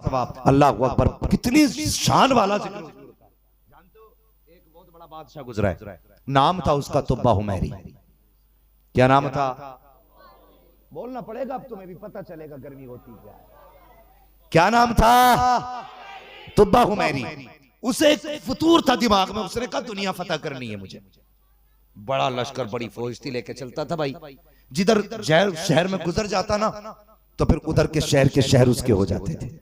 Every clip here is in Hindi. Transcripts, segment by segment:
तवाफ। अल्लाह अकबर, कितनी शान वाला जिक्र। जानते हो एक बहुत बड़ा बादशाह गुजरा है, नाम था उसका तुब्बा हुमैरी। क्या नाम था? बोलना पड़ेगा, अब तुम्हें भी पता चलेगा गर्मी होती क्या है। क्या नाम था? तुब्बा हुमैरी। उसे एक फतूर था दिमाग में, उसने कहा दुनिया फतह करनी है मुझे। बड़ा लश्कर, बड़ी फौज थी, लेके चलता था भाई। जिधर शहर में गुजर जाता ना, तो फिर उधर के शहर उसके हो जाते थे।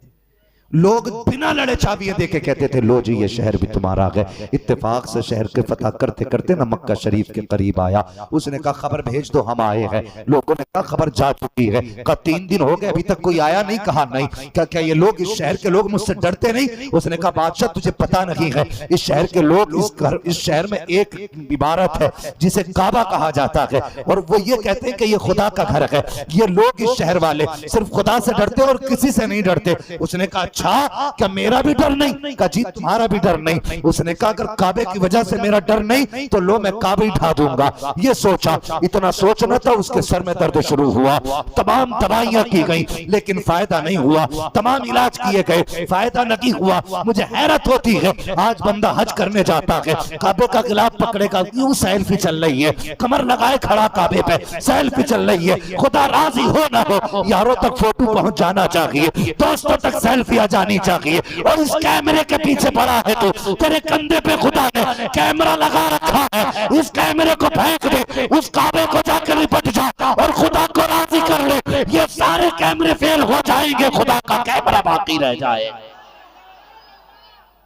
लोग बिना लड़े चाबियां देके कहते थे, लो जी ये शहर भी तुम्हारा है। इत्तेफाक से शहर के फतह करते करते ना मक्का शरीफ के करीब आया। उसने कहा खबर भेज दो, हम आए हैं। लोगों ने कहा खबर जा चुकी है। कहा 3 दिन हो गए अभी तक कोई आया नहीं। कहा नहीं। क्या क्या ये लोग, इस शहर के लोग मुझसे डरते नहीं? उसने कहा बादशाह तुझे पता नहीं है, इस शहर के लोग, इस शहर में एक इबारत है जिसे काबा कहा जाता है, और वो ये कहते हैं कि ये खुदा का घर है। ये लोग, इस शहर वाले सिर्फ खुदा से डरते और किसी से नहीं डरते। उसने कहा अच्छा, क्या मेरा भी डर नहीं? कहा जी तुम्हारा भी डर नहीं। उसने कहा अगर काबे की वजह से मेरा डर नहीं तो लो मैं काबे ढा दूंगा। ये सोचा, इतना सोचना था, उसके सर में दर्द शुरू हुआ। तमाम दवाइयां की गई लेकिन फायदा नहीं हुआ। तमाम इलाज किए गए, फायदा नहीं हुआ। मुझे हैरत होती है, आज बंदा हज करने जाता है, काबे का गिलाफ पकड़ेगा, यूं सेल्फी चल रही है, कमर लगाए खड़ा काबे पे सेल्फी चल रही है। खुदा राजी हो ना हो, यारों तक फोटो पहुंच जाना चाहिए, दोस्तों तक सेल्फी आ जानी चाहिए। और इस कैमरे के पीछे पड़ा है तो तेरे कंधे पे खुदा ने कैमरा लगा रखा है। इस कैमरे को फेंक दे, उस काबे को जाकर निपट जा और खुदा को राजी कर ले। ये सारे कैमरे फेल हो जाएंगे, खुदा का कैमरा बाकी रह जाए।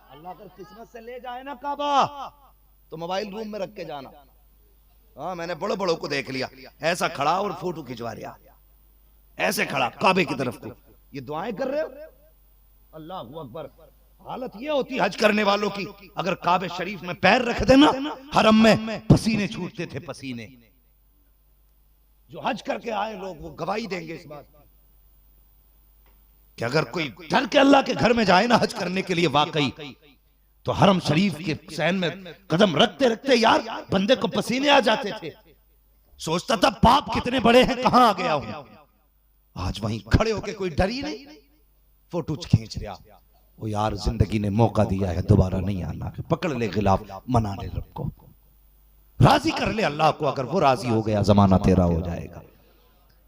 अल्लाह अगर किस्मत से ले जाए ना काबा, तो मोबाइल रूम में रख के जाना। हाँ, मैंने बड़ों बड़ों को देख लिया, ऐसा खड़ा और फोटो खिंचवा रहा, ऐसे खड़ा काबे की तरफ को। ये दुआएं कर रहे हो? अल्लाह अकबर। हालत ये होती हज करने वालों की, अगर काबे शरीफ में पैर रख देना, हरम में पसीने छूटते थे, पसीने। जो हज करके आए लोग वो गवाही देंगे इस बात कि अगर कोई डर के अल्लाह के घर में जाए ना हज करने के लिए वाकई, तो हरम शरीफ के सहन में कदम रखते रखते यार बंदे को पसीने आ जाते थे। सोचता था पाप कितने बड़े हैं, कहां आ गया हूं। आज वहीं खड़े होके कोई डर ही नहीं, फोटो खींच रहा। वो यार जिंदगी ने मौका दिया है, दोबारा नहीं आना। पकड़ ले खिलाफ, मना ले रब को, राजी कर ले अल्लाह को। अगर वो राजी हो गया जमाना तेरा हो जाएगा,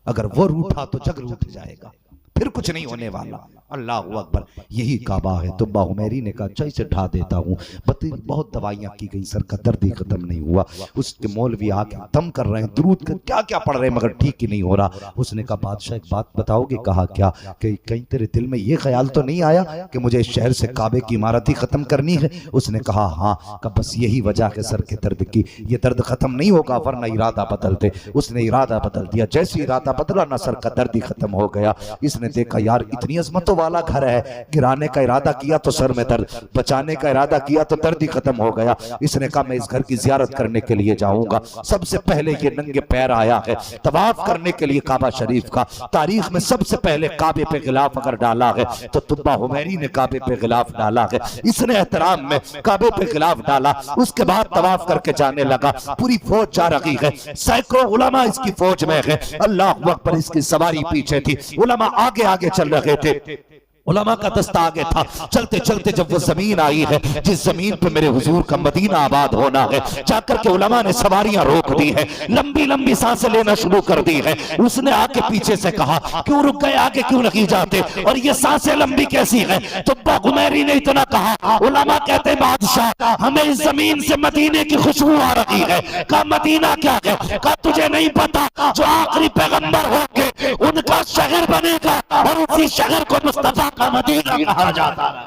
अगर वो रूठा तो जग रूठ जाएगा, फिर कुछ नहीं होने वाला। अल्लाह अकबर। यही काबा है। तुब्बा हुमैरी ने कहा अच्छा इसे ढा देता हूँ। बहुत दवाइयां की गई, सर का दर्द ही खत्म नहीं हुआ। उसके मौलवी आके दम कर रहे हैं, दुरूद का क्या क्या पढ़ रहे हैं, मगर ठीक ही नहीं हो रहा। उसने कहा बादशाह एक बात बताओगे? कहा क्या? कि कहीं तेरे दिल में ये ख्याल तो नहीं आया कि मुझे इस शहर से काबे की इमारत ही खत्म करनी है? उसने कहा हाँ। कहा बस यही वजह है सर के दर्द की, ये दर्द खत्म नहीं होगा वरना इरादा बदलते। उसने इरादा बदल दिया, जैसे इरादा बदला ना सर का दर्द ही खत्म हो गया। इसने देखा यार इतनी अजमतों वाला घर है, गिराने का इरादा किया तो सर में दर्द, बचाने का इरादा किया तो दर्द ही खत्म हो गया। इसने कहा मैं इस घर की जियारत करने के लिए जाऊंगा। सबसे पहले ये नंगे पैर आया है तवाफ करने के लिए काबा शरीफ का। तारीख में सबसे पहले काबे पे गिलाफ अगर डाला है तो तुब्बा हुमैरी ने काबे पे गिलाफ डाला है। इसने एहतराम में काबे पे गिलाफ डाला, उसके बाद तवाफ करके जाने लगा। पूरी फौज जा रही है, सैकड़ों उलमा इसकी फौज में है। अल्लाह अकबर। इसकी सवारी पीछे थी, उलमा आगे आगे चल रहे थे, उलमा का दस्ता आगे था। चलते चलते जब वो जमीन आई है जिस जमीन पे मेरे हुजूर का मदीना आबाद होना है, जाकर के उलमा ने सवारियां रोक दी है, लंबी लंबी सांसें लेना शुरू कर दी है। उसने आके पीछे से कहा क्यों रुक गए, आगे क्यों नहीं जाते, और ये सांसें लंबी कैसी है? तुब्बा हुमैरी ने इतना कहा। उलमा कहते बादशाह हमें इस जमीन से मदीने की खुशबू आ रही है। कहा मदीना क्या है? कहा तुझे नहीं पता जो आखिरी पैगंबर होंगे उनका शहर बनेगा और उसी शहर को मुस्तफा का मदीना कहा जाता है।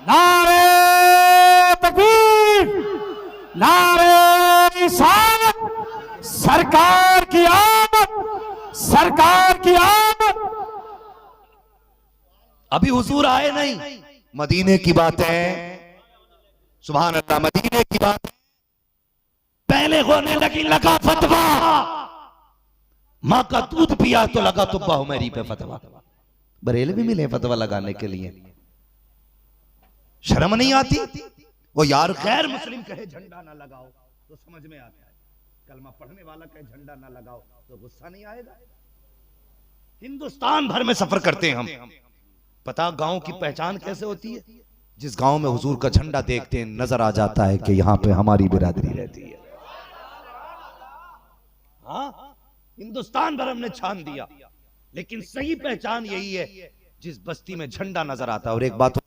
नारे तकबीर, नारे रिसालत, सरकार की आमद, सरकार की आमद। अभी हुजूर आए नहीं, मदीने की बातें, सुभान अल्लाह, मदीने की बात पहले होने लगी। लगा फतवा, माँ का दूध पिया तो लगा तुब्बा हुमैरी पे फतवा। बरेलवी मिले फतवा लगाने के लिए, शर्म नहीं आती? वो यार गैर मुस्लिम कहे झंडा ना लगाओ तो समझ में आता है, कलमा पढ़ने वाला कहे झंडा ना लगाओ तो गुस्सा नहीं आएगा? हिंदुस्तान भर में सफर करते हैं हम, पता गांव की पहचान कैसे होती है? जिस गांव में हुजूर का झंडा देखते हैं नजर आ जाता है कि यहां पे हमारी बिरादरी रहती है। हाँ, हिंदुस्तान भर हमने छान दिया, लेकिन सही पहचान यही है जिस बस्ती में झंडा नजर आता है। और एक बात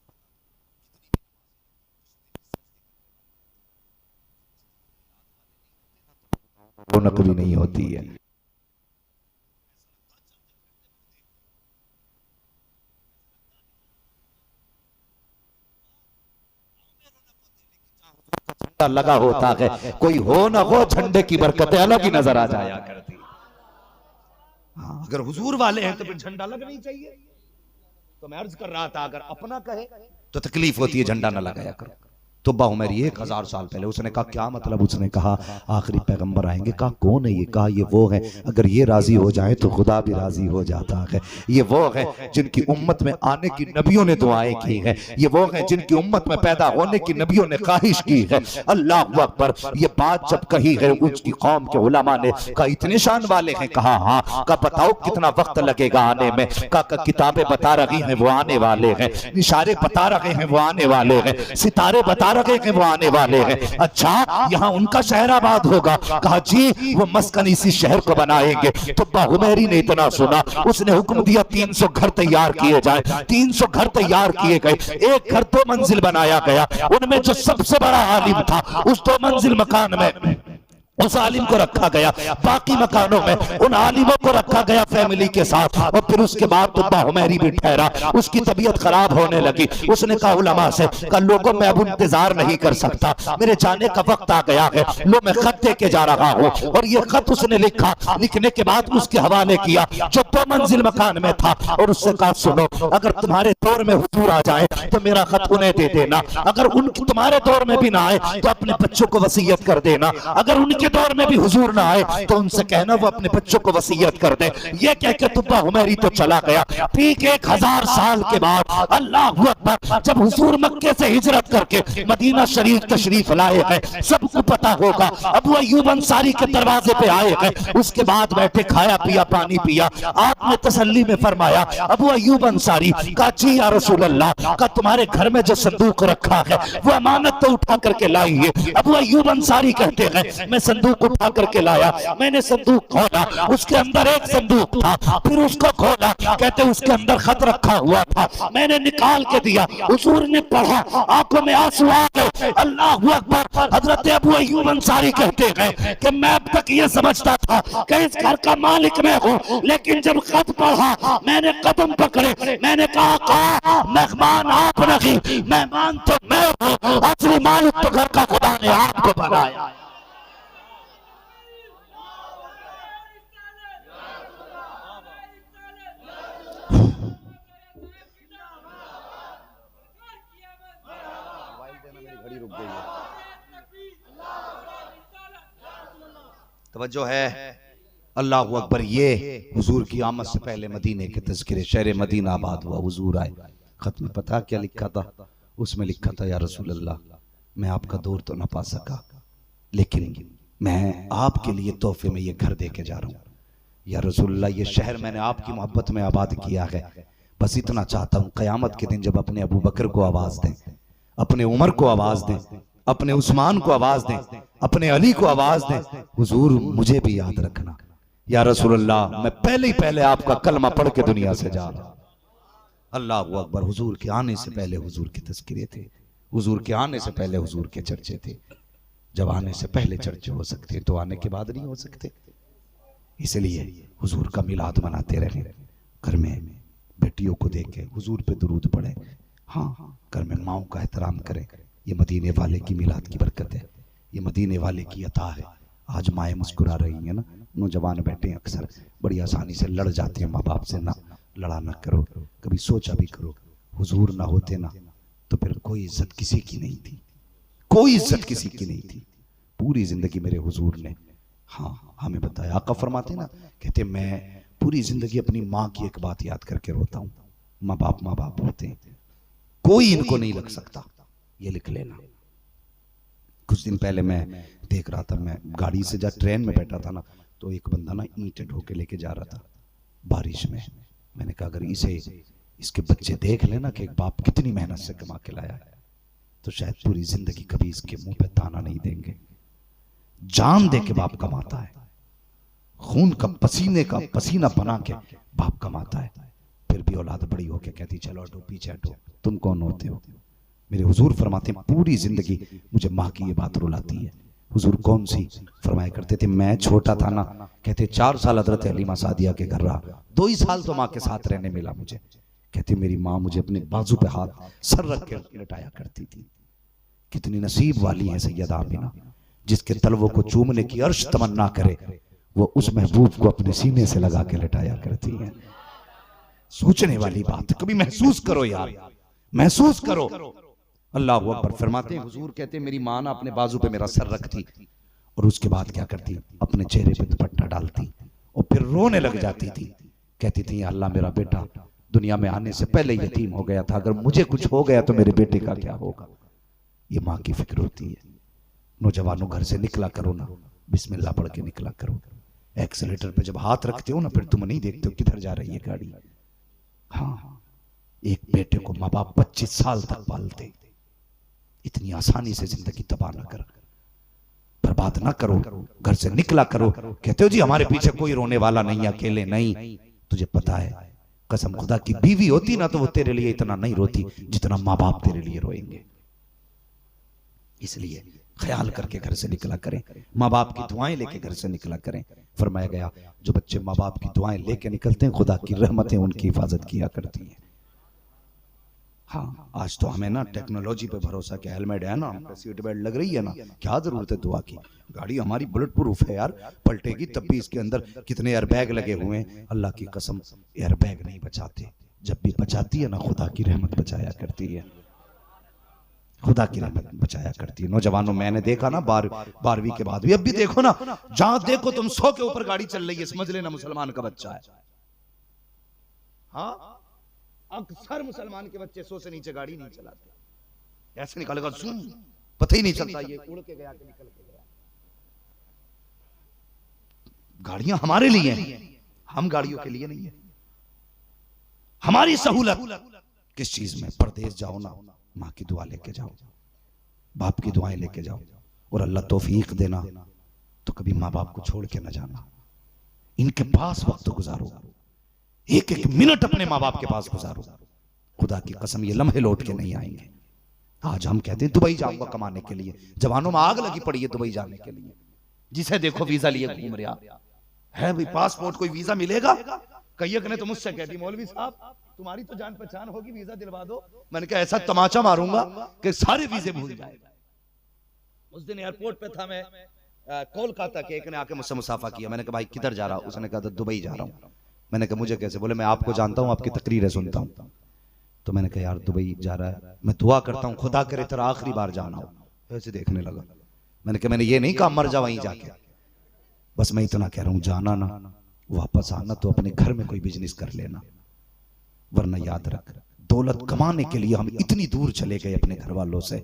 रौनक भी नहीं होती है। लगा होता है, कोई हो ना हो, झंडे की बरकतें अलग ही नजर आ जाया करती। हाँ, अगर हुजूर वाले हैं तो फिर झंडा लगना ही चाहिए। तो मैं अर्ज कर रहा था, अगर अपना कहे तो तकलीफ होती है, झंडा ना लगाया करो। तुब्बा उमैरी 1000 साल पहले, उसने कहा क्या मतलब? उसने कहा आखिरी पैगंबर आएंगे। कहा कौन है ये? कहा ये वो है, अगर ये राजी हो जाए तो खुदा भी राजी हो जाता है। ये वो है जिनकी उम्मत में आने की नबियों ने दुआएं की है। ये वो है जिनकी उम्मत में पैदा होने की नबियों ने ख्वाहिश की है। अल्लाह अकबर। ये बात जब कही है उसकी कौम के उलमा ने कहा इतने शान वाले हैं? कहा हाँ। कहा बताओ कितना वक्त लगेगा आने में? कहा किताबें बता रही हैं वो आने वाले हैं, इशारे बता रहे हैं वो आने वाले हैं, सितारे बता रहे हैं वो आने वाले हैं। अच्छा, यहाँ उनका शहर आबाद होगा? कहा जी वो मस्कन इसी शहर को बनाएंगे। तुब्बा हुमैरी ने इतना सुना, उसने हुक्म दिया 300 घर तैयार किए जाए। 300 घर तैयार किए गए। एक घर 2 मंजिल बनाया गया। उनमें जो सबसे बड़ा आलिम था उस 2 मंजिल मकान में उस आलिम को रखा गया। बाकी मकानों में उन आलिमों को रखा गया फैमिली के साथ। और फिर उसके बाद तुब्बा हुमैरी भी ठहरा। उसकी तबीयत खराब होने लगी। उसने कहा उलमा से, कहा लोगों मैं अब इंतजार नहीं कर सकता, मेरे जाने का वक्त आ गया है। लो मैं खत दे के जा रहा हूँ। और ये खत उसने लिखा। लिखने के बाद उसके हवाले किया जो 2 मंजिल मकान में था। और उससे कहा सुनो, अगर तुम्हारे दौर में हुजूर आ जाए तो मेरा खत उन्हें दे देना। अगर उनकी तुम्हारे दौर में भी ना आए तो अपने बच्चों को वसीयत कर देना। अगर उनके दौर में भी हुजूर ना आए तो उनसे कहना वो अपने बच्चों को वसीयत कर दे। ये कह के तुब्बा हुमैरी तो चला गया। ठीक 1000 साल के बाद अल्लाह अकबर, जब हुजूर मक्के से हिजरत करके मदीना शरीफ तशरीफ लाए हैं, सबको पता होगा अबू अय्यूब अंसारी के दरवाजे पे आए हैं। उसके बाद बैठे, खाया पिया, पानी पिया। आपने तसल्ली में फरमाया अबू अय्यूब अंसारी का जी या रसूल अल्लाह का तुम्हारे घर में जो संदूक रखा है वो अमानत तो उठा करके लाई है। अबू अय्यूब अंसारी कहते हैं मैं संदूक उठा करके लाया। मैंने संदूक खोला, उसके अंदर एक संदूक था। फिर उसको खोला, कहते उसके अंदर खत रखा हुआ था। मैंने निकाल के दिया, हुजूर ने पढ़ा, आंखों में आंसू आ गए। अल्लाह अकबर। हजरत अबू अय्यूब अंसारी कहते हैं कि मैं अब तक ये समझता था कि इस घर का मालिक मैं हूँ, लेकिन जब खत पढ़ा मैंने कदम पकड़े। मैंने कहा मेहमान आप नहीं, मेहमान तो मैं हूँ, असली मालिक तो घर का खुदा ने आपको बनाया। तवज्जो है। अल्लाह अकबर। ये हुजूर की आमद से पहले मदीने के तज़किरे, शहर मदीना आबाद हुआ, हुजूर आए। खत में पता क्या लिखा था? उसमें लिखा था या रसूल अल्लाह, मैं आपका दौर तो ना पा सका, लेकिन मैं आपके लिए तोहफे में ये घर दे के जा रहा हूँ। या रसूल अल्लाह, ये शहर मैंने आपकी मोहब्बत में आबाद किया है। बस इतना चाहता हूँ क़यामत के दिन जब अपने अबू बकर को आवाज दें, अपने उमर को आवाज दें, अपने उस्मान को आवाज दें, अपने अली को आवाज दें, हुजूर मुझे भी याद रखना। या रसूल अल्लाह, मैं पहले ही पहले आपका कलमा पढ़ के दुनिया से जा रहा। अल्लाह अकबर। हुजूर के आने से पहले हुजूर के तज़किरे थे, हुजूर के आने से पहले हुजूर के चर्चे थे। जब आने से पहले चर्चे हो सकते हैं तो आने के बाद नहीं हो सकते। इसलिए हुजूर का मिलाद मनाते रहे, घर में बेटियों को देखे, हुजूर पे दुरूद पढ़े। हाँ, घर में माओ का एहतराम करें। ये मदीने वाले की मिलाद की बरकत है, ये मदीने वाले की अता है। आज माएँ मुस्कुरा रही हैं ना, नौजवान बैठे अक्सर बड़ी आसानी से लड़ जाते हैं माँ बाप से। ना, लड़ा ना करो, कभी सोचा भी करो। हुजूर ना होते ना तो फिर कोई इज्जत किसी की नहीं थी, कोई इज्जत किसी की नहीं थी। पूरी जिंदगी मेरे हुजूर ने हाँ हमें बताया। आका फरमाते ना, कहते मैं पूरी जिंदगी अपनी माँ की एक बात याद करके रोता हूँ। माँ बाप होते हैं, कोई इनको नहीं लग सकता, ये लिख लेना। कुछ दिन पहले मैं देख रहा था, मैं गाड़ी से जा ट्रेन में बैठा था ना, तो एक बंदा ना ईंटें ढो के लेके जा रहा था बारिश में। मैंने कहा अगर इसे इसके बच्चे देख लेना कि एक बाप कितनी मेहनत से कमा के लाया है, तो शायद पूरी जिंदगी कभी इसके मुंह पे ताना नहीं देंगे। जान दे के बाप कमाता है, खून का पसीने का पसीना बना के बाप कमाता है, फिर भी औलाद बड़ी होके कहती चलो हटो पीछे हटो, तुम कौन होते हो। मेरे हुजूर फरमाते हैं पूरी जिंदगी मुझे माँ की ये बात रुलाती है। हुजूर कौन सी? फरमाया करते थे मैं छोटा था ना, कहते 4 साल हजरत हलीमा सादिया के घर रहा, 2 ही साल तो माँ के साथ रहने मिला मुझे। कहते मेरी माँ मुझे अपने बाजू पे हाथ सर रख के लिटाया करती थी। कितनी नसीब वाली है सैयदा आमिना, जिसके तलवों को चूमने की अर्श तमन्ना करे, वो उस महबूब को अपने सीने से लगा के लिटाया करती है। सोचने वाली बात, कभी महसूस करो यार, महसूस करो। अल्लाह अकबर। फरमाते हैं हुजूर कहते मेरी माँ ना अपने बाजू पे मेरा सर रखती और उसके बाद क्या करती, अपने चेहरे पे दुपट्टा डालती और फिर रोने लग जाती थी। कहती थी अल्लाह मेरा बेटा दुनिया में आने से पहले यतीम हो गया था, अगर मुझे कुछ हो गया तो मेरे बेटे का क्या होगा। ये माँ की फिक्र होती है। नौजवानों घर से निकला करो ना, बिस्मिल्लाह पढ़ के निकला करो। एक्सीलेटर पे जब हाथ रखते हो ना, फिर तुम नहीं देखते हो किधर जा रही है गाड़ी। हाँ, एक बेटे को माँ बाप 25 साल तक पालते, इतनी आसानी से जिंदगी तबाह ना कर, बर्बाद ना करो, घर से निकला करो। कहते हो जी हमारे पीछे कोई रोने वाला नहीं, अकेले नहीं। तुझे पता है कसम खुदा की बीवी होती ना तो वो तेरे लिए इतना नहीं रोती जितना माँ बाप तेरे लिए रोएंगे। इसलिए ख्याल करके घर से निकला करें, माँ बाप की दुआएं लेके घर से निकला करें। फरमाया गया जो बच्चे माँ बाप की दुआएं लेके निकलते हैं खुदा की रहमतें उनकी हिफाजत किया करती हैं। हाँ, आज तो हमें ना टेक्नोलॉजी पे भरोसा, क्या हेलमेट है ना, सीट बेल्ट लग रही है ना, क्या जरूरत है दुआ की। गाड़ी हमारी बुलेट प्रूफ है यार, पलटेगी तब भी इसके अंदर कितने एयरबैग लगे हुए हैं। अल्लाह की कसम एयरबैग नहीं बचाते, जब भी बचाती है ना खुदा की रहमत बचाया करती है, खुदा की रहमत बचाया करती है। नौजवानों मैंने देखा ना 12वीं के बाद भी, अब भी देखो ना, जहां देखो तुम 100 के ऊपर गाड़ी चल रही है, समझ लेना मुसलमान का बच्चा है। हाँ, अक्सर मुसलमान के बच्चे 100 से नीचे गाड़ी नहीं चलाते, ऐसे निकालेगा सुन, पता ही नहीं चलता ये उड़ के गया कि निकल के गया। गाड़ियां हमारे लिए हैं, हम गाड़ियों के लिए नहीं है। हमारी सहूलत किस चीज में? परदेश जाओ ना, माँ की दुआ लेके जाओ, बाप की दुआएं लेके जाओ, और अल्लाह तौफीक देना तो कभी माँ बाप को छोड़ के ना जाना, इनके पास वक्त गुजारो, एक एक मिनट अपने माँ बाप के पास गुजारो। खुदा की कसम ये लम्हे लौट के नहीं आएंगे। आज हम कहते हैं दुबई जाऊंगा कमाने के लिए, जवानों में आग लगी पड़ी है दुबई जाने के लिए, जिसे देखो वीजा लिए घूम रहा है। भाई पासपोर्ट कोई वीजा मिलेगा? कई ने तो मुझसे कहती मौलवी साहब तुम्हारी तो जान पहचान होगी, वीजा दिलवा दो। मैंने कहा ऐसा तमाचा मारूंगा कि सारे वीजे भूल जाएगा। उस दिन एयरपोर्ट पे था मैं, कोलकाता के, एक ने आके मुझसे मुसाफा किया। मैंने कहा भाई किधर जा रहा? उसने कहा दुबई जा रहा हूँ। मैंने कहा मुझे कैसे? बोले मैं आपको जानता हूँ, आपकी तकरीरें सुनता हूँ। तो मैंने कहा यार दुबई जा रहा है, मैं दुआ करता हूँ खुदा करे तेरा आखिरी बार जाना हो। ऐसे देखने लगा। मैंने कहा मैंने ये नहीं कहा मर जा वहीं जाके, बस मैं इतना कह रहा हूँ जाना ना, वापस आना तो अपने घर में कोई बिजनेस कर लेना, वरना याद रख दौलत कमाने के लिए हम इतनी दूर चले गए अपने घर वालों से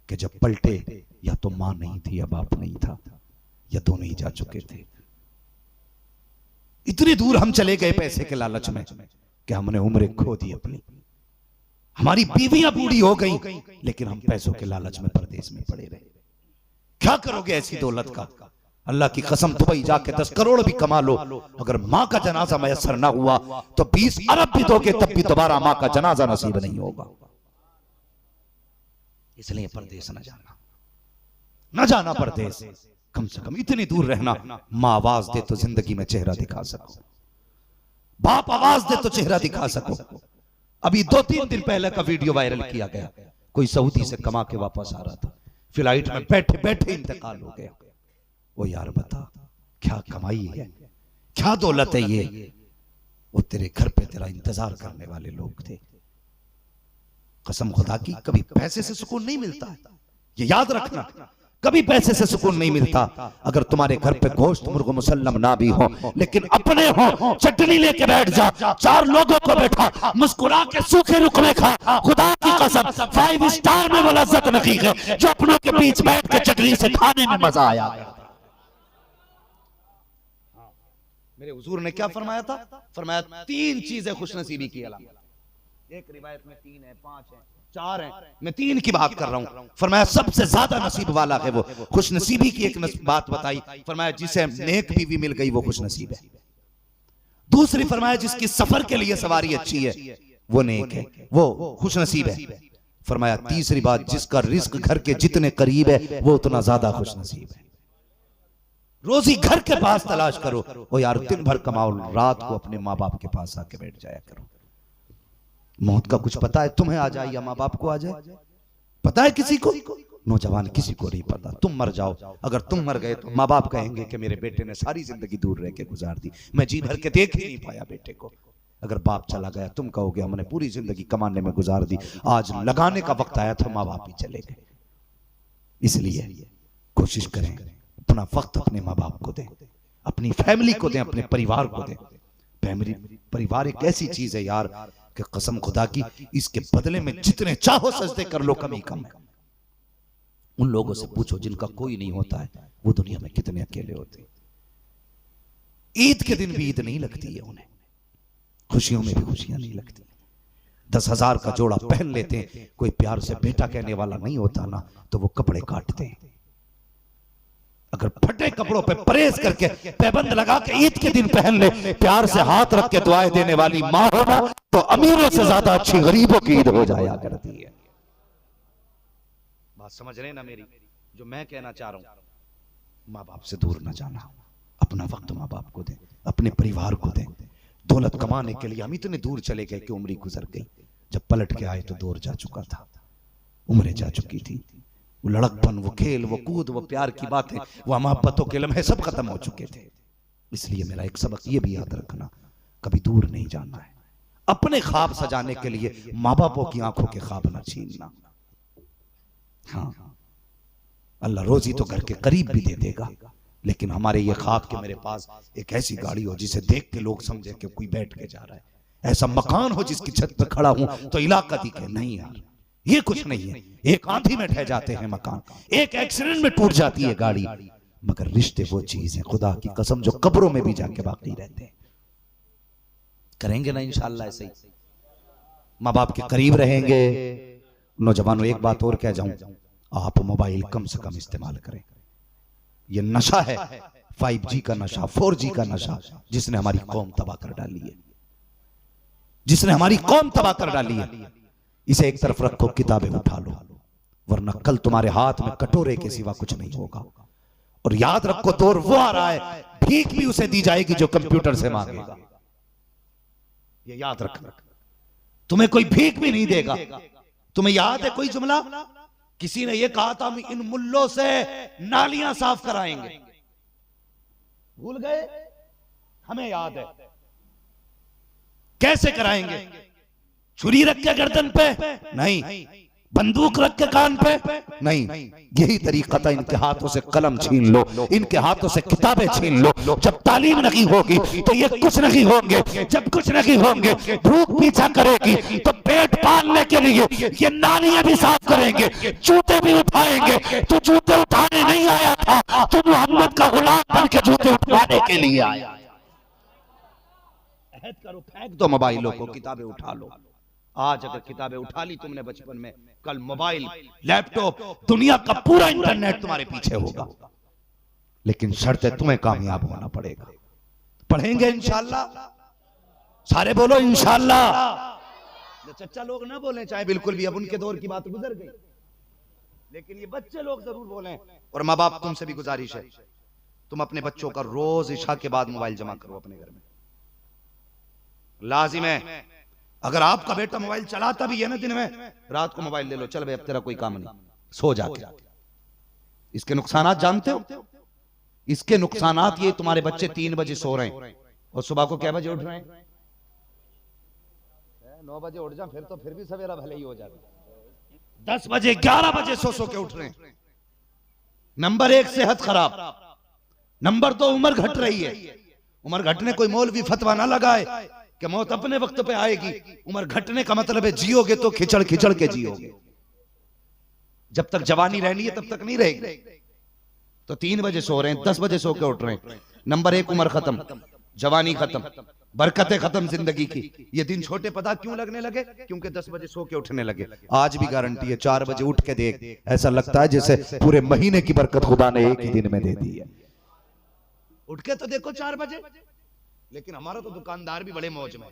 कि जब पलटे या तो माँ नहीं थी या बाप नहीं था, या दोनों ही जा चुके थे। इतनी दूर हम चले गए पैसे के लालच में कि हमने उम्रें खो दी अपनी। हमारी बीवियां बूढ़ी हो गई, लेकिन हम पैसों के लालच में परदेश में पड़े रहे। क्या करोगे ऐसी दौलत का? अल्लाह की कसम दुबई जाके 10 करोड़ भी कमा लो, अगर माँ का जनाजा मैसर ना हुआ तो 20 अरब भी दोगे तब भी दोबारा माँ का जनाजा नसीब नहीं होगा। इसलिए परदेश न जाना, न जाना परदेश। कम से कम इतनी दूर रहना, माँ आवाज दे तो जिंदगी में चेहरा दिखा सको, बाप आवाज दे तो चेहरा दिखा सको। अभी 2-3 दिन पहले का वीडियो वायरल किया गया, कोई सऊदी से कमा के वापस आ रहा था, फ्लाइट में बैठे बैठे इंतकाल हो गया। वो यार बता क्या कमाई है, क्या दौलत है ये? वो तेरे घर पे तेरा इंतजार करने वाले लोग थे। कसम खुदा की कभी पैसे से सुकून नहीं मिलता है, ये याद रखना, कभी पैसे से सुकून नहीं मिलता। अगर तुम्हारे घर पे गोश्त मुर्ग मुसल्लम ना भी हो, लेकिन अपने हो, चटनी लेके बैठ जा, 4 लोगों को बैठा, मुस्कुरा के सूखे रुकमे खा। खुदा की कसम 5 स्टार में वो लज्जत नहीं है जो अपनों के बीच बैठ के चटनी से खाने में मजा आया। मेरे हुजूर ने क्या फरमाया था? फरमाया 3 चीजें खुशनसीबी की अलामत। एक रिवायत में 3 है, 5 है, 4 है, मैं 3 की बात कर रहा हूं। फरमाया सबसे ज्यादा नसीब वाला है वो। खुश नसीबी की एक बात बताई, फरमाया जिसे नेक बीवी मिल गई वो खुश नसीब है। दूसरी फरमाया जिसकी सफर के लिए सवारी अच्छी है वो नेक है, वो खुश नसीब है। फरमाया तीसरी बात जिसका रिस्क घर के जितने करीब है वो उतना ज्यादा खुश नसीब है। रोजी घर के पास तलाश करो, ओ यार दिन भर कमाओ, रात को अपने माँ बाप के पास आके बैठ जाया करो। मौत का कुछ पता है तुम्हें आ जाए या माँ बाप को आ जाए? पता है किसी को? नौजवान किसी को नहीं पता। तुम मर जाओ, अगर तुम मर गए तो माँ बाप कहेंगे कि मेरे बेटे ने सारी जिंदगी दूर रह के गुजार दी, मैं जी भर के देख ही नहीं पाया बेटे को। अगर बाप चला गया तुम कहोगे हमने पूरी जिंदगी कमाने में गुजार दी, आज लगाने का वक्त आया तो माँ बाप ही चले गए। इसलिए कोशिश करें अपना वक्त अपने माँ बाप को दें, अपनी फैमिली को दें, अपने परिवार को दें। फैमिली परिवार एक ऐसी चीज है यार कि कसम खुदा की इसके बदले में जितने चाहो सजदे कर लो कमी कम है। उन लोगों से पूछो जिनका कोई नहीं होता है वो दुनिया में कितने अकेले होते हैं। ईद के दिन भी ईद नहीं लगती है उन्हें, खुशियों में भी खुशियां नहीं लगती। 10,000 का जोड़ा पहन लेते हैं, कोई प्यार से बेटा कहने वाला नहीं होता ना तो वो कपड़े काटते हैं। अगर फटे कपड़ों पे परहेज करके पैबंद लगा के ईद के दिन पहन ले, प्यार से हाथ रख के दुआएं देने वाली मां हो ना तो अमीरों से ज्यादा अच्छी गरीबों की ईद हो जाया करती है। बात समझ रहे ना मेरी? जो मैं कहना चाह रहा हूं, माँ बाप से दूर ना जाना, अपना वक्त माँ बाप को दें, अपने परिवार को दें। दौलत कमाने के लिए हम इतने दूर चले गए कि उम्र गुजर गई। जब पलट के आए तो दौर जा चुका था, उम्रें जा चुकी थी। वो लड़कपन, वो खेल, वो कूद, वो प्यार की बातें, वो मोहब्बतों के लम्हे सब खत्म हो चुके थे। इसलिए मेरा एक सबक ये भी याद रखना, कभी दूर नहीं जाना है। अपने ख्वाब सजाने के लिए माँ बापों की आंखों के ख्वाब ना छीनना। हाँ, अल्लाह रोजी तो घर के करीब भी दे देगा, लेकिन हमारे ये ख्वाब कि मेरे पास एक ऐसी गाड़ी हो जिसे देख के लोग समझे कि कोई बैठ के जा रहा है, ऐसा मकान हो जिसकी छत पर खड़ा हूं तो इलाका दिखे। नहीं यार, ये कुछ नहीं है। एक आंधी में ढह जाते हैं मकान, एक एक्सीडेंट में टूट जाती है गाड़ी, मगर रिश्ते वो चीज है खुदा की कसम जो कब्रों में भी जाके बाकी रहते हैं। करेंगे ना इंशाअल्लाह ऐसे ही, माँ बाप के करीब रहेंगे। नौजवानों एक बात और कह जाऊं, आप मोबाइल कम से कम इस्तेमाल करें। ये नशा है 5G का नशा, 4G का नशा, जिसने हमारी कौम तबाह कर डाली है, जिसने हमारी कौम तबाह कर डाली है। इसे एक तरफ रखो, किताबें उठा लो, वरना कल तुम्हारे हाथ में कटोरे के सिवा कुछ नहीं होगा। और याद रखो दौर वो आ रहा है, भीख भी उसे दी जाएगी जो कंप्यूटर से मांगेगा। ये याद रखना, तुम्हें कोई भीख भी नहीं देगा। तुम्हें याद है कोई जुमला? किसी ने यह कहा था हम इन मुल्लों से नालियां साफ कराएंगे, भूल गए? हमें याद है। कैसे कराएंगे? छुरी रख के गर्दन पे नहीं, बंदूक रख के कान पे नहीं। यही तरीका था, इनके हाथों से कलम छीन लो, इनके हाथों से किताबें छीन लो। जब तालीम नहीं होगी तो ये कुछ नहीं होंगे, जब कुछ नहीं होंगे भूख पीछा करेगी तो पेट पालने के लिए ये नालियां भी साफ करेंगे, जूते भी उठाएंगे। तो जूते उठाने नहीं आया था, तो मोहम्मद का गुलाम बन के जूते उठाने के लिए आया। अहद करो, फेंक दो मोबाइलों को, किताबें उठा लो। आज अगर किताबें उठा ली तुमने बचपन में, कल मोबाइल, लैपटॉप, दुनिया का पूरा इंटरनेट तुम्हारे पीछे होगा। लेकिन शर्त है तुम्हें कामयाब होना पड़ेगा। पढ़ेंगे इंशाअल्लाह, सारे बोलो इंशाअल्लाह। चच्चा लोग ना बोले चाहे बिल्कुल भी, अब उनके दौर की बात गुजर गई, लेकिन ये बच्चे लोग जरूर बोले। और माँ बाप तुमसे भी गुजारिश है, तुम अपने बच्चों का रोज इशा के बाद मोबाइल जमा करो अपने घर में, लाजिम है। अगर आपका बेटा मोबाइल चलाता भी है ना दिन में, रात को मोबाइल ले लो, चल भाई अब तेरा कोई काम नहीं, सो जाके। इसके नुकसानात जानते हो? इसके नुकसानात ये, तुम्हारे बच्चे 3 बजे सो रहे हैं और सुबह को क्या बजे उठ रहे हैं? 9 बजे उठ जा, फिर भी सवेरा भले ही हो जाता। 10 बजे 11 बजे सो के उठ रहे हैं। नंबर 1 सेहत खराब, नंबर 2 उम्र घट रही है। उम्र घटने कोई मौलवी फतवा ना लगाए कि मौत अपने वक्त पे आएगी। उम्र घटने का मतलब है जियोगे तो खिचड़ खिचड़ के जियोगे। जब तक जवानी रहनी है तब तक नहीं रहेगी। तो 3 बजे सो रहे हैं, 10 बजे सो के उठ रहे हैं। नंबर 1 उम्र खत्म, जवानी खत्म। बरकतें खत्म जिंदगी की। ये दिन छोटे पता क्यों लगने लगे? क्योंकि 10 बजे सो के उठने लगे। आज भी गारंटी है 4 बजे उठ के देख, ऐसा लगता है जैसे पूरे महीने की बरकत खुदा ने एक ही दिन में दे दी है। उठ के तो देखो 4 बजे। लेकिन हमारा तो दुकानदार भी बड़े मौज में,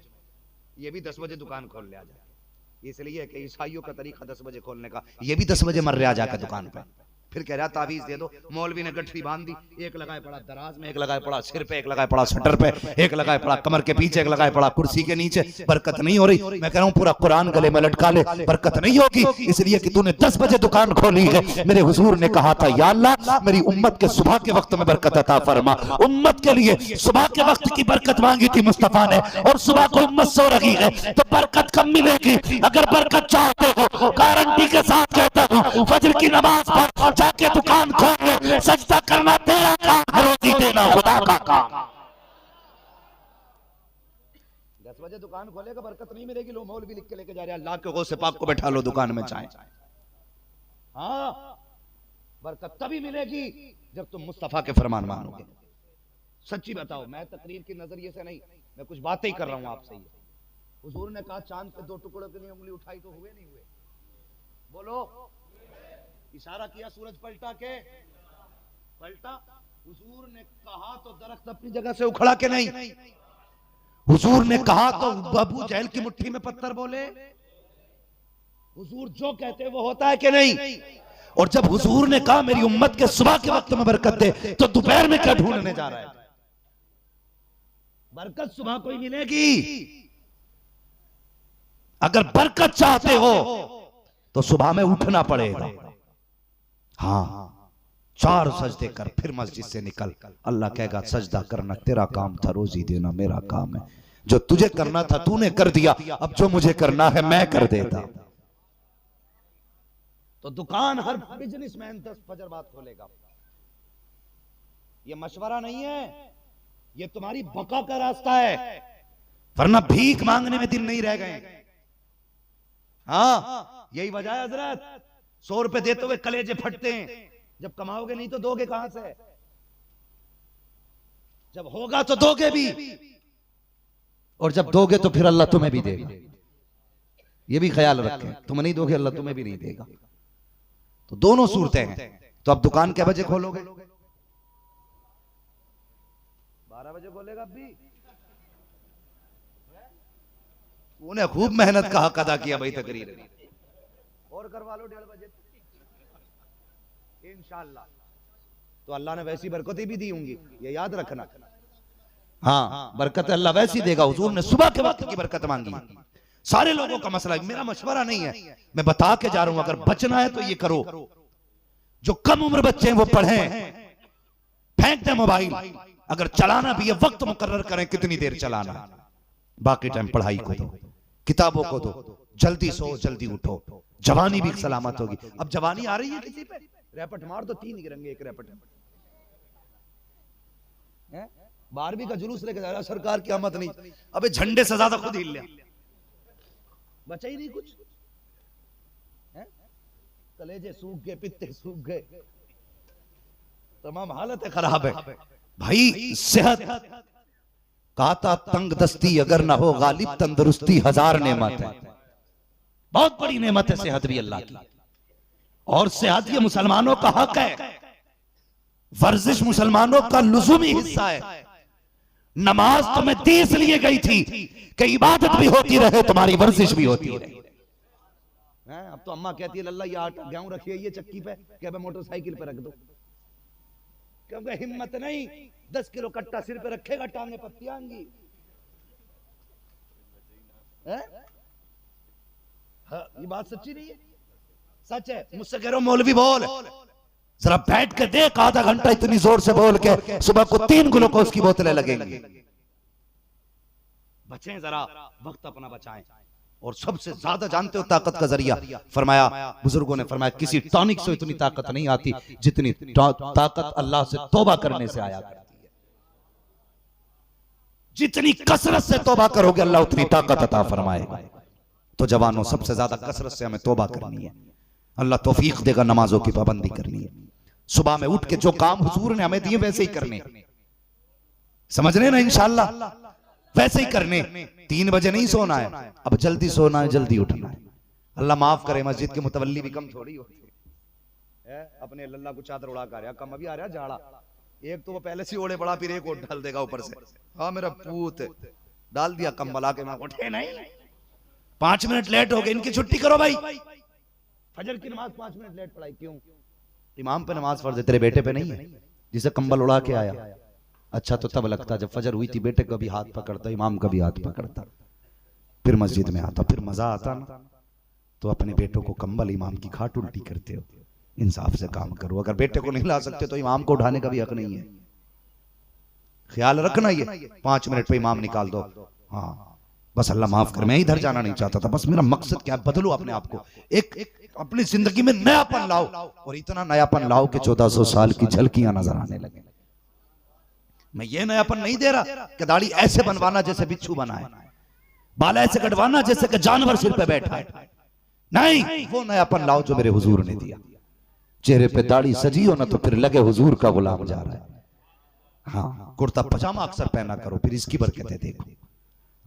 ये भी 10 बजे दुकान खोल ले आ जाए। इसलिए कि ईसाइयों का तरीका 10 बजे खोलने का, ये भी 10 बजे मर रहा जाकर दुकान पे। फिर कह रहा तावीज दे दो। मौलवी ने गठरी बांध दी, एक लगाए पड़ा दराज में, एक लगाए पड़ा सिर पे, एक लगाए पड़ा शटर पे, एक लगाए पड़ा कमर के पीछे, एक लगाए पड़ा कुर्सी के नीचे। बरकत नहीं हो रही। मैं कह रहा हूं पूरा कुरान गले में लटका ले, बरकत नहीं होगी। इसलिए कि तूने 10 बजे दुकान खोली है। मेरे हुजूर ने कहा था या अल्लाह मेरी उम्मत के सुबह के वक्त में बरकत अता फरमा। उम्मत के लिए सुबह के वक्त की बरकत मांगी थी मुस्तफा ने, और सुबह को उम्मत सो रही है तो बरकत कब मिलेगी? अगर बरकत चाहते हो, गारंटी के साथ कहता हूं, फजर की नमाज पढ़, जाके दुकान खोल, सजदा करना तेरा काम, रोटी देना खुदा का काम। 10 बजे दुकान खोलेगा बरकत नहीं मिलेगी। लो मौलवी लिख के लेके जा रहे हैं, अल्लाह के गौसे पाक को बैठा लो दुकान में चाय। हाँ, बरकत तभी मिलेगी जब तुम मुस्तफा के फरमान मानोगे। सच्ची बताओ, मैं तकरीर के नजरिए से नहीं, मैं कुछ बातें ही कर रहा हूं आपसे। हुजूर ने कहा चांद के 2 टुकड़ों के लिए उंगली उठाई तो हुए नहीं हुए? बोलो। इशारा किया सूरज पलटा के, पलटा। हुजूर ने कहा तो दरख्त अपनी जगह से उखड़ा के नहीं। हुजूर ने कहा तो अबू जहल की मुट्ठी में पत्थर बोले। हुजूर जो कहते वो होता है कि नहीं? और जब हुजूर ने कहा मेरी उम्मत के सुबह के वक्त में बरकत दे, तो दोपहर में क्या ढूंढने जा रहा है? बरकत सुबह को ही मिलेगी। अगर बरकत चाहते हो तो सुबह में उठना पड़ेगा। हाँ, 4 सजदे कर फिर मस्जिद से निकल। अल्लाह कहेगा सजदा करना तेरा काम था, रोजी देना मेरा काम है। जो तुझे करना था तूने कर दिया, अब जो मुझे करना है मैं कर देता। तो दुकान हर बिजनेसमैन 10 फजर बाद खोलेगा। ये मशवरा नहीं है, ये तुम्हारी बका का रास्ता है, वरना भीख मांगने में दिन नहीं रह गए। हाँ, यही वजह है हजरत, 100 रुपए देते हुए कलेजे फटते हैं। जब कमाओगे नहीं तो दोगे कहां से? जब होगा तो दोगे भी, और जब दोगे तो फिर अल्लाह तुम्हें भी देगा। ये भी ख्याल रखें, तुम नहीं दोगे अल्लाह तुम्हें भी नहीं देगा। तो दोनों सूरतें हैं। तो अब दुकान क्या बजे खोलोगे? 12 बजे खोलेगा। अब भी उन्हें खूब मेहनत का हक अदा किया भाई, तकरीर और करवा लो 1:30 बजे इंशाअल्लाह। तो अल्लाह ने वैसी बरकतें भी दी होंगी, ये याद रखना। हाँ, बरकत अल्लाह वैसी देगा। हुजूर ने सुबह के वक्त की बरकत मांगी। सारे लोगों का मसला, मेरा मशवरा नहीं है, मैं बता के जा रहा हूं। अगर बचना है तो ये करो। जो कम उम्र बच्चे हैं वो पढ़ें, फेंक दें मोबाइल। अगर चलाना भी है वक्त मुकर्रर करें कितनी देर चलाना, बाकी टाइम पढ़ाई को दो, किताबों को दो। जल्दी सो जल्दी उठो, जवानी भी सलामत होगी। अब जवानी आ रही है किसी पे, रैपट मार दो, 3 गिरेंगे एक रैपट है। 12वीं का जुलूस लेके जा रहा, सरकार की आमद नहीं। अबे झंडे से ज्यादा खुद हिल लिया, बचा ही नहीं कुछ है? कलेजे सूख गए, पित्ते सूख गए, तमाम हालत खराब है भाई। सेहत कहता तंग दस्ती अगर ना हो गालिब तंदुरुस्ती 1000 नेमत है। बहुत बड़ी नेमत है सेहत भी अल्लाह की, और सेहत ये मुसलमानों का हक है। वर्जिश मुसलमानों का लुज़ूमी हिस्सा है। नमाज तुम्हें दी इसलिए गई थी कि इबादत भी होती रहे, तुम्हारी वर्जिश भी होती रहे। अब तो अम्मा कहती है लल्ला ये आटा गेहूं रखिए ये चक्की पे, क्या मोटरसाइकिल पे रख दो, क्योंकि हिम्मत नहीं। 10 किलो कट्टा सिर पे रखेगा, टांगे पत्तियांगी। ये बात सच्ची नहीं है? सच है। मुझसे कह रहा हूं मौलवी बोल, जरा बैठ के देख, आधा घंटा इतनी जोर से बोल के सुबह को 3 ग्लूकोज की बोतलें लगेंगी। बचें जरा, वक्त अपना बचाएं। और सबसे ज्यादा जानते हो ताकत का जरिया, फरमाया बुजुर्गों ने फरमाया किसी टॉनिक से इतनी ताकत नहीं आती जितनी ताकत अल्लाह से तौबा करने से आया करती है। जितनी कसरत से तौबा करोगे अल्लाह उतनी ताकत अता फरमाएगा। तो जवानों, सबसे ज्यादा कसरत से हमें तौबा करनी है। अल्लाह तौफीक देगा, नमाजों की पाबंदी करनी है। सुबह में उठ के जो काम हुजूर ने हमें दिए वैसे ही करने, समझ रहे ना इंशाअल्लाह। वैसे ही करने। 3 बजे नहीं सोना है, अब जल्दी सोना है, जल्दी उठना है। अल्लाह माफ करे, मस्जिद के मुतवल्ली भी कम थोड़ी होती है। अपने लल्ला को चादर उड़ा कर कम अभी आ रहा झाड़ा, एक तो वो पहले से ओढ़े पड़ा, फिर एक और डाल देगा ऊपर से। हाँ मेरा पूत डाल दिया कंबल आके, मैं उठे नहीं। 5 मिनट लेट हो गए, इनकी छुट्टी करो भाई। फजर की नमाज 5 मिनट लेट पढ़ाई क्यों? इमाम पे नमाज फर्ज है, तेरे बेटे पे नहीं है जिसे कंबल उड़ा के आया। अच्छा तो तब लगता जब फजर हुई थी, बेटे का भी हाथ पकड़ता, इमाम का भी हाथ पकड़ता, फिर मस्जिद में आता, फिर मजा आता ना। तो अपने बेटों को कंबल इमाम की खाट उल्टी करते हो, इंसाफ से काम करो। अगर बेटे को नहीं ला सकते तो इमाम को उठाने का भी हक नहीं है। ख्याल रखना, ये 5 मिनट पे इमाम निकाल दो। हाँ बस अल्लाह माफ कर, मैं इधर जाना नहीं चाहता था। बस मेरा मकसद क्या है, बदलो अपने आप को, एक अपनी जिंदगी में नयापन लाओ, और इतना नयापन लाओ कि 1400 साल की झलकियां नजर आने लगे। मैं ये नयापन नहीं दे रहा कि दाढ़ी ऐसे बनवाना जैसे बिच्छू बना है, बाल ऐसे कटवाना जैसे कि जानवर सिर पे बैठा है। नहीं, वो नयापन लाओ जो मेरे हुजूर ने दिया। चेहरे पे दाढ़ी सजी हो ना तो फिर लगे हुजूर का गुलाम जा रहा है। हाँ, कुर्ता पजामा अक्सर पहना करो, फिर इसकी बरकतें देखो।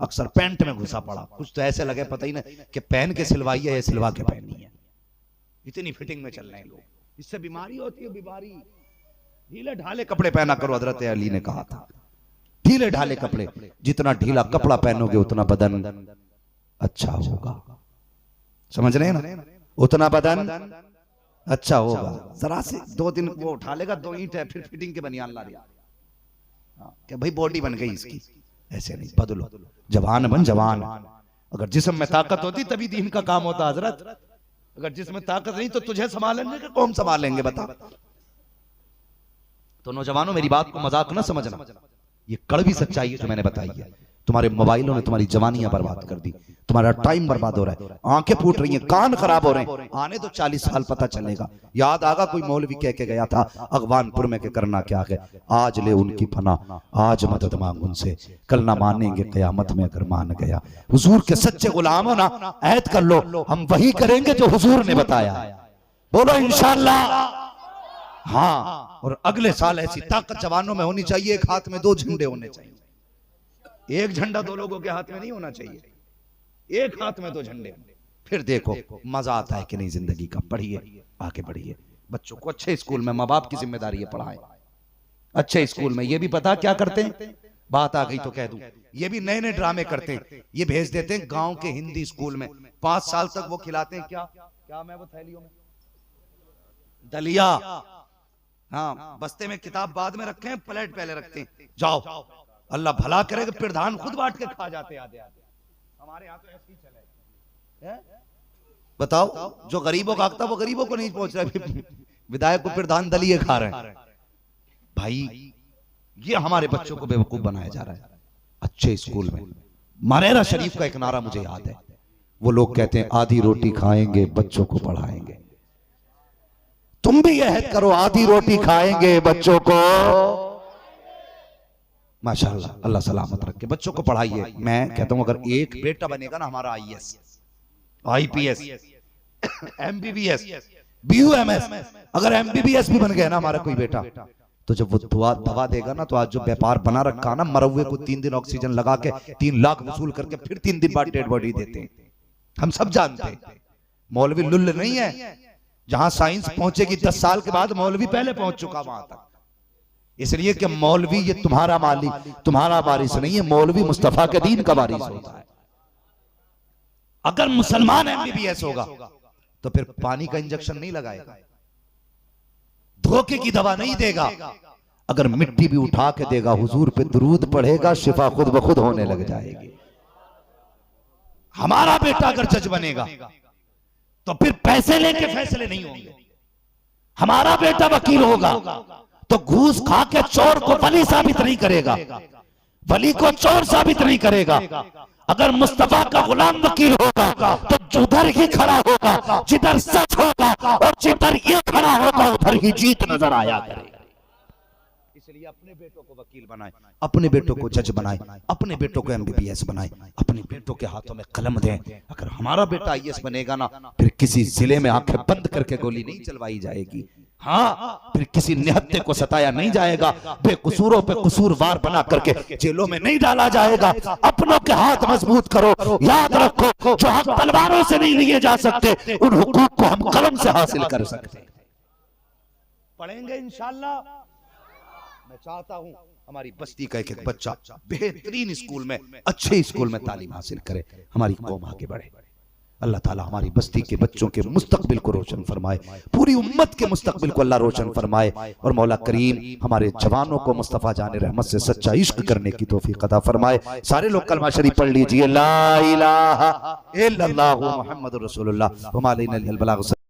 अक्सर पैंट में घुसा पड़ा, कुछ तो ऐसे लगे पता ही नहीं कि पहन के सिलवाई है या सिलवा के पहनी है। इतनी फिटिंग में चल रहे हैं लोग, इससे बीमारी होती है। बीमारी, ढीले ढाले कपड़े पहना करो। हजरत अली ने कहा था ढीले ढाले कपड़े, जितना ढीला कपड़ा पहनोगे उतना बदन अच्छा होगा। समझ रहे हैं ना, उतना बदन अच्छा होगा। जरा से 2 दिन वो उठा लेगा, 2 ईंट है, फिर फिटिंग के बनियान ला दिया क्या भाई बॉडी बन गई इसकी। ऐसे नहीं, बदलो, जवान बन जवान। अगर जिस्म में ताकत होती तभी दीन का काम होता हजरत। अगर जिस्म में ताकत नहीं तो तुझे संभालेंगे कि कौन संभालेंगे बता। तो नौजवानों मेरी बात को मजाक ना समझना, ये कड़वी सच्चाई है जो मैंने बताई है। तुम्हारे मोबाइलों ने तुम्हारी जवानियां बर्बाद कर दी, तुम्हारा टाइम बर्बाद हो रहा है, आंखें फूट रही हैं, कान खराब हो रहे हैं। आने तो 40 साल पता चलेगा। याद आगा कोई मौलवी कह के गया था अगवानपुर में के करना क्या है, आज ले उनकी पना, आज मदद मांग उनसे, कल ना मानेंगे कयामत में अगर मान गया। हुजूर के सच्चे गुलाम हो ना, ऐद कर लो, हम वही करेंगे जो हुजूर ने बताया। बोलो इंशाअल्लाह। हाँ, और अगले साल ऐसी ताकत जवानों में होनी चाहिए, एक हाथ में 2 झंडे होने चाहिए। एक झंडा 2 लोगों के हाथ में नहीं होना चाहिए, एक हाथ में 2 झंडे। फिर देखो मजा आता है कि नहीं जिंदगी का। पढ़िए, आगे बढ़िए, बच्चों को अच्छे स्कूल में, माँ बाप की जिम्मेदारी है पढ़ाएं अच्छे स्कूल में। ये भी पता क्या करते हैं, बात आ गई तो कह दूं, ये भी नए नए ड्रामे करते हैं। ये भेज देते हैं गांव के हिंदी स्कूल में, 5 साल तक वो खिलाते हैं क्या मैं वो थैलियों में दलिया। हाँ, बस्ते में किताब बाद में रखे हैं, प्लेट पहले रखते हैं। जाओ, अल्लाह भला करेगा, प्रधान खुद बांट के खा जाते आधे आधे। हमारे यहाँ तो ऐसे ही चले। बताओ, जो गरीबों का हक था वो गरीबों को नहीं पहुंच रहा, विधायक को प्रधान दलिए खा रहे हैं। भाई ये हमारे बच्चों को बेवकूफ बनाया जा रहा है अच्छे स्कूल में। मरेरा शरीफ का एक नारा मुझे याद है, वो लोग कहते हैं आधी रोटी खाएंगे बच्चों को पढ़ाएंगे। तुम भी यह हद करो, आधी रोटी खाएंगे बच्चों को, माशाल्लाह, अल्लाह सलामत रखे, बच्चों को पढ़ाइए। मैं कहता हूं अगर एक बेटा बनेगा ना हमारा IAS, IPS, MBBS, BUMS, अगर MBBS भी बन गया ना हमारा कोई बेटा, तो जब वो दवा देगा ना, तो आज जो व्यापार बना रखा ना, मरवे को 3 दिन ऑक्सीजन लगा के 3 लाख वसूल करके फिर 3 दिन बाद डेड बॉडी देते हैं। हम सब जानते हैं मौलवी लुल्ल नहीं है। जहां साइंस पहुंचेगी 10 साल के बाद, मौलवी पहले पहुंच चुका वहां तक। इसलिए कि मौलवी ये तुम्हारा मालिक, तुम्हारा वारिस नहीं है, मौलवी मुस्तफा के दीन का वारिस होता है। अगर मुसलमान MBBS होगा तो फिर पानी का इंजेक्शन नहीं लगाएगा, धोखे की दवा नहीं देगा। अगर मिट्टी भी उठा के देगा, हुजूर पे दुरूद पढ़ेगा, शिफा खुद ब खुद होने लग जाएगी। हमारा बेटा अगर जज बनेगा तो फिर पैसे लेके फैसले नहीं होंगे। हमारा बेटा वकील होगा तो घूस खा के चोर को वली साबित नहीं करेगा, वली को चोर साबित नहीं करेगा। अगर मुस्तफा का गुलाम वकील होगा तो उधर ही खड़ा होगा जिधर सच होगा, और जिधर ये खड़ा होगा उधर ही जीत नजर आया करेगा। इसलिए अपने बेटों को वकील बनाए, अपने बेटों को जज बनाए, अपने बेटों को MBBS बनाए, अपने बेटों के हाथों में कलम दें। अगर हमारा बेटा IAS बनेगा ना, फिर किसी जिले में आंखें बंद करके गोली नहीं चलवाई जाएगी, हाँ, फिर किसी निहत्ते को सताया नहीं जाएगा, बेकसूरों पे कसूरवार बना करके जेलों में नहीं डाला जाएगा। अपनों के हाथ मजबूत करो, याद रखो जो हक तलवारों से नहीं लिए जा सकते उन हुकूक को हम कलम से हासिल कर सकते। पढ़ेंगे इंशाअल्लाह। मैं चाहता हूं हमारी बस्ती का एक एक बच्चा बेहतरीन स्कूल में, अच्छे स्कूल में तालीम हासिल करे, हमारी कौम आगे बढ़े। अल्लाह ताला हमारी बस्ती के बच्चों के मुस्तकबिल को रोशन फरमाए, पूरी उम्मत के मुस्तकबिल को अल्लाह रोशन फरमाए, और मौला करीम हमारे जवानों को मुस्तफ़ा जाने रहमत से सच्चा इश्क करने की तौफीक अता फरमाए। सारे लोग कलमा शरीफ पढ़ लीजिए, ला इलाहा इल्लल्लाहु मुहम्मदुर रसूलुल्लाह व मा अलैना इल्लल बलाग।